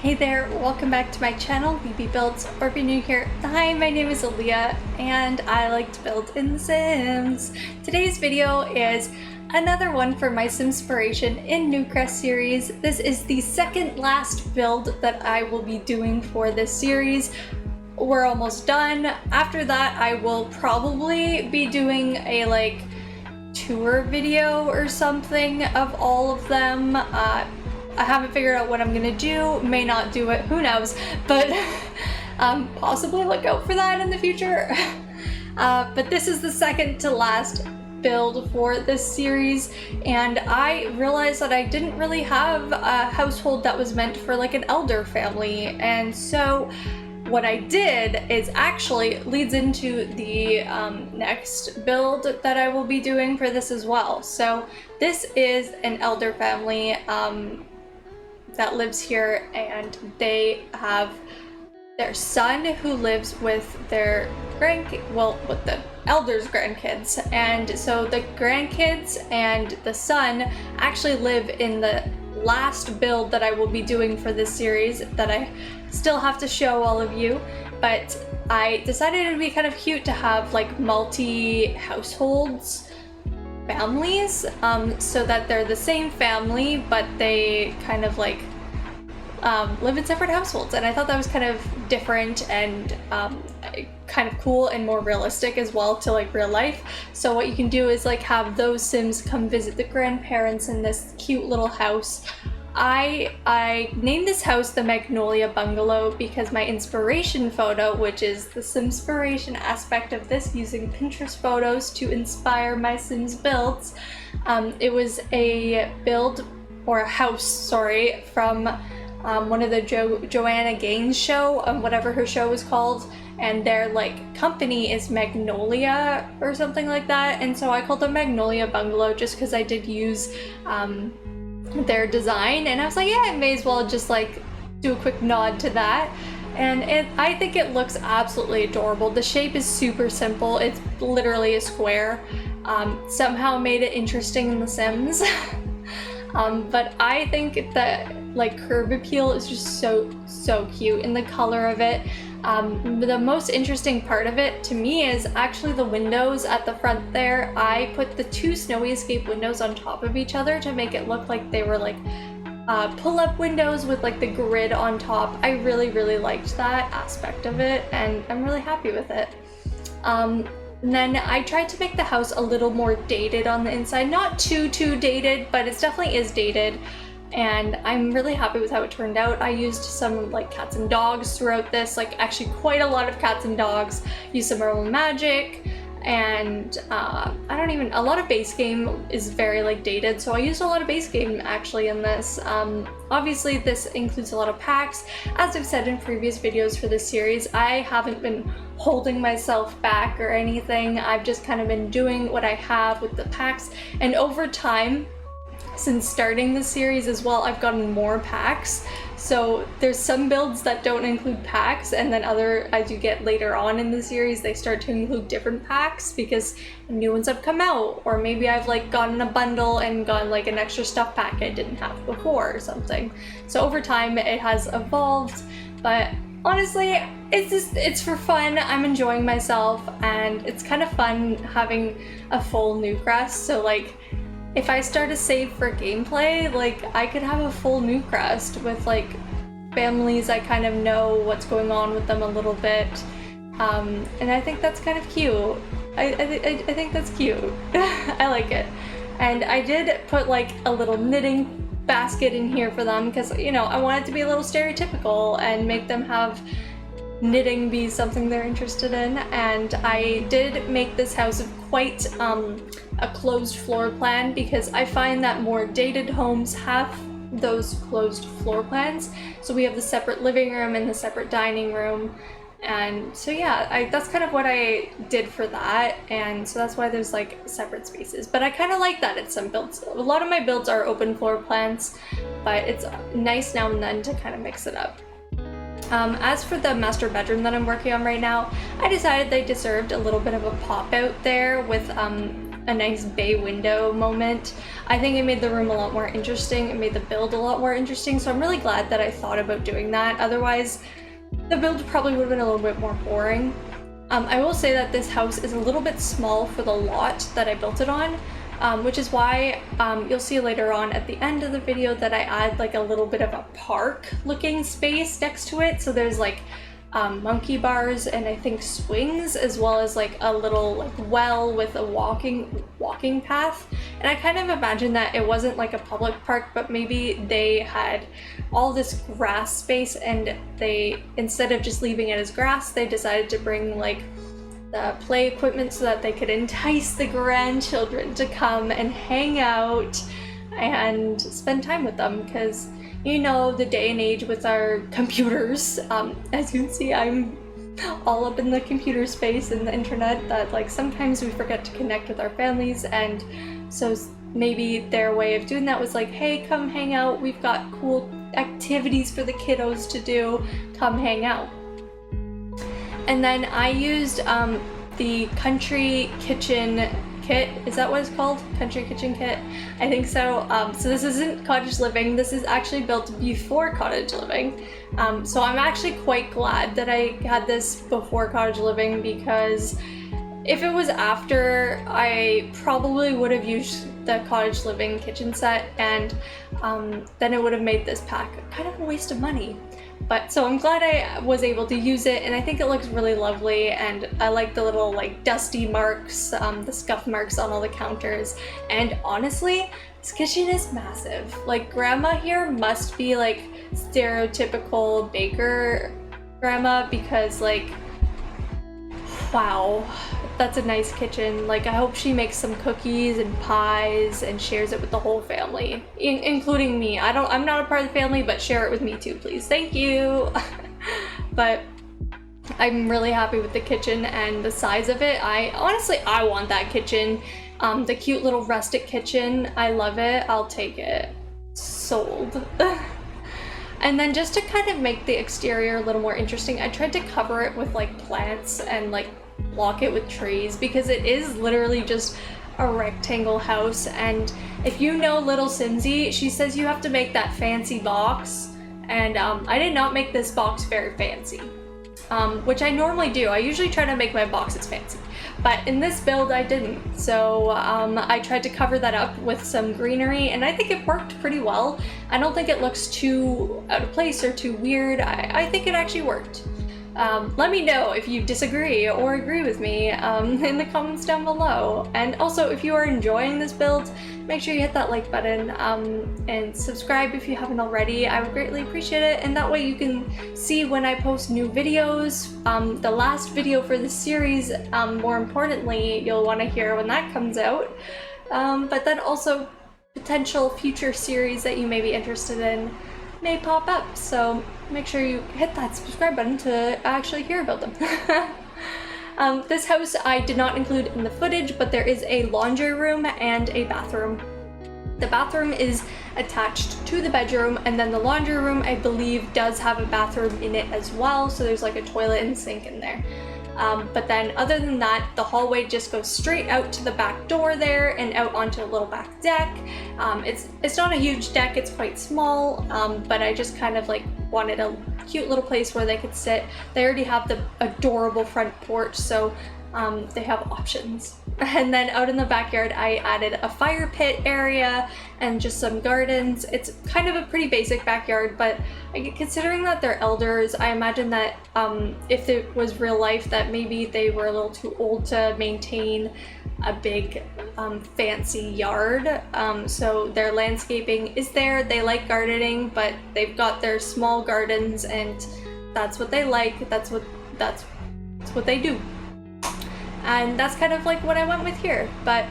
Hey there, welcome back to my channel, LeeBeeBuilds, or if you're new here, hi, my name is Aaliyah, and I like to build in The Sims. Today's video is another one for my Simspiration in Newcrest series. This is the second last build that I will be doing for this series. We're almost done. After that, I will probably be doing a tour video or something of all of them. I haven't figured out what I'm gonna do, may not do it, who knows, but possibly look out for that in the future. But this is the second to last build for this series, and I realized that I didn't really have a household that was meant for like an elder family, and so what I did is actually leads into the next build that I will be doing for this as well. So this is an elder family that lives here, and they have their son who lives with their with the elders' grandkids, and so the grandkids and the son actually live in the last build that I will be doing for this series that I still have to show all of you, but I decided it would be kind of cute to have like multi-households families, so that they're the same family but they kind of like live in separate households, and I thought that was kind of different and kind of cool and more realistic as well to like real life. So what you can do is like have those Sims come visit the grandparents in this cute little house. I named this house the Magnolia Bungalow because my inspiration photo, which is the Simspiration aspect of this, using Pinterest photos to inspire my Sims builds, it was a build, or a house, sorry, from one of the Joanna Gaines show, whatever her show was called, and their like company is Magnolia or something like that, and so I called them Magnolia Bungalow just because I did use their design, and I was like, yeah, I may as well just like do a quick nod to that. And I think it looks absolutely adorable. The shape is super simple. It's literally a square. Somehow made it interesting in The Sims. But I think that like curb appeal is just so cute, and the color of it. The most interesting part of it to me is actually the windows at the front there. I put the two Snowy Escape windows on top of each other to make it look like they were like pull-up windows with like the grid on top. I really liked that aspect of it, and I'm really happy with it. And then I tried to make the house a little more dated on the inside. Not too dated, but it definitely is dated. And I'm really happy with how it turned out. I used some like cats and dogs throughout this, like actually quite a lot of cats and dogs. Used some Herbal Magic, and a lot of base game is very like dated, so I used a lot of base game actually in this. Obviously this includes a lot of packs. As I've said in previous videos for this series, I haven't been holding myself back or anything. I've just kind of been doing what I have with the packs, and over time, since starting this series as well, I've gotten more packs. So there's some builds that don't include packs, and then as you get later on in the series, they start to include different packs because new ones have come out, or maybe I've like gotten a bundle and gotten like an extra stuff pack I didn't have before or something. So over time it has evolved, but honestly, it's for fun. I'm enjoying myself, and it's kind of fun having a full Newcrest. So like, if I start a save for gameplay, like I could have a full Newcrest with like families I kind of know what's going on with them a little bit, and I think that's kind of cute. I think that's cute. I like it. And I did put like a little knitting basket in here for them because, you know, I want it to be a little stereotypical and make them have knitting be something they're interested in. And I did make this house quite a closed floor plan because I find that more dated homes have those closed floor plans. So we have the separate living room and the separate dining room, and so yeah, that's kind of what I did for that, and so that's why there's like separate spaces. But I kind of like that in some builds. A lot of my builds are open floor plans, but it's nice now and then to kind of mix it up. As for the master bedroom that I'm working on right now, I decided they deserved a little bit of a pop out there with a nice bay window moment. I think it made the room a lot more interesting. It made the build a lot more interesting, so I'm really glad that I thought about doing that. Otherwise, the build probably would have been a little bit more boring. I will say that this house is a little bit small for the lot that I built it on, which is why you'll see later on at the end of the video that I add like a little bit of a park looking space next to it. So there's like monkey bars and I think swings, as well as like a little like well with a walking path. And I kind of imagine that it wasn't like a public park, but maybe they had all this grass space and they, instead of just leaving it as grass, they decided to bring like the play equipment so that they could entice the grandchildren to come and hang out and spend time with them, because you know, the day and age with our computers, as you can see, I'm all up in the computer space and the internet, that like sometimes we forget to connect with our families, and so maybe their way of doing that was like, hey, come hang out, we've got cool activities for the kiddos to do, come hang out. And then I used the country kitchen kit. Is that what it's called? Country kitchen kit? I think so. So this isn't cottage living. This is actually built before cottage living. So I'm actually quite glad that I had this before cottage living, because if it was after, I probably would have used the cottage living kitchen set, and then it would have made this pack kind of a waste of money. But so I'm glad I was able to use it, and I think it looks really lovely, and I like the little like dusty marks, the scuff marks on all the counters. And honestly, this kitchen is massive. Like, grandma here must be like stereotypical baker grandma, because like, wow, that's a nice kitchen. Like, I hope she makes some cookies and pies and shares it with the whole family, including me. I'm not a part of the family, but share it with me too, please. Thank you. But I'm really happy with the kitchen and the size of it. I want that kitchen. The cute little rustic kitchen. I love it. I'll take it. Sold. And then just to kind of make the exterior a little more interesting, I tried to cover it with like plants and like block it with trees, because it is literally just a rectangle house. And if you know little Simsy, she says you have to make that fancy box, and I did not make this box very fancy, which I normally do. I usually try to make my boxes fancy, but in this build I didn't. So I tried to cover that up with some greenery, and I think it worked pretty well. I don't think it looks too out of place or too weird. I think it actually worked. Let me know if you disagree or agree with me in the comments down below. And also, if you are enjoying this build, make sure you hit that like button and subscribe if you haven't already. I would greatly appreciate it, and that way you can see when I post new videos. The last video for this series, more importantly, you'll want to hear when that comes out. But then also potential future series that you may be interested in may pop up, so make sure you hit that subscribe button to actually hear about them. This house I did not include in the footage, but there is a laundry room and a bathroom. The bathroom is attached to the bedroom, and then the laundry room, I believe, does have a bathroom in it as well, so there's like a toilet and sink in there. But then other than that, the hallway just goes straight out to the back door there and out onto a little back deck. It's not a huge deck, it's quite small, but I just kind of like wanted a cute little place where they could sit. They already have the adorable front porch, so they have options. And then out in the backyard, I added a fire pit area and just some gardens. It's kind of a pretty basic backyard, but considering that they're elders, I imagine that if it was real life, that maybe they were a little too old to maintain a big fancy yard. So their landscaping is there. They like gardening, but they've got their small gardens, and that's what they like. That's what they do. And that's kind of like what I went with here. But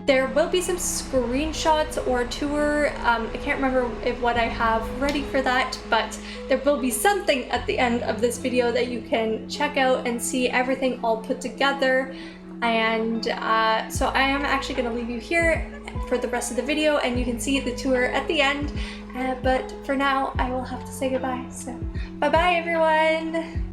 there will be some screenshots or a tour. I can't remember what I have ready for that, but there will be something at the end of this video that you can check out and see everything all put together. And so I am actually going to leave you here for the rest of the video, and you can see the tour at the end. But for now, I will have to say goodbye. So bye bye, everyone.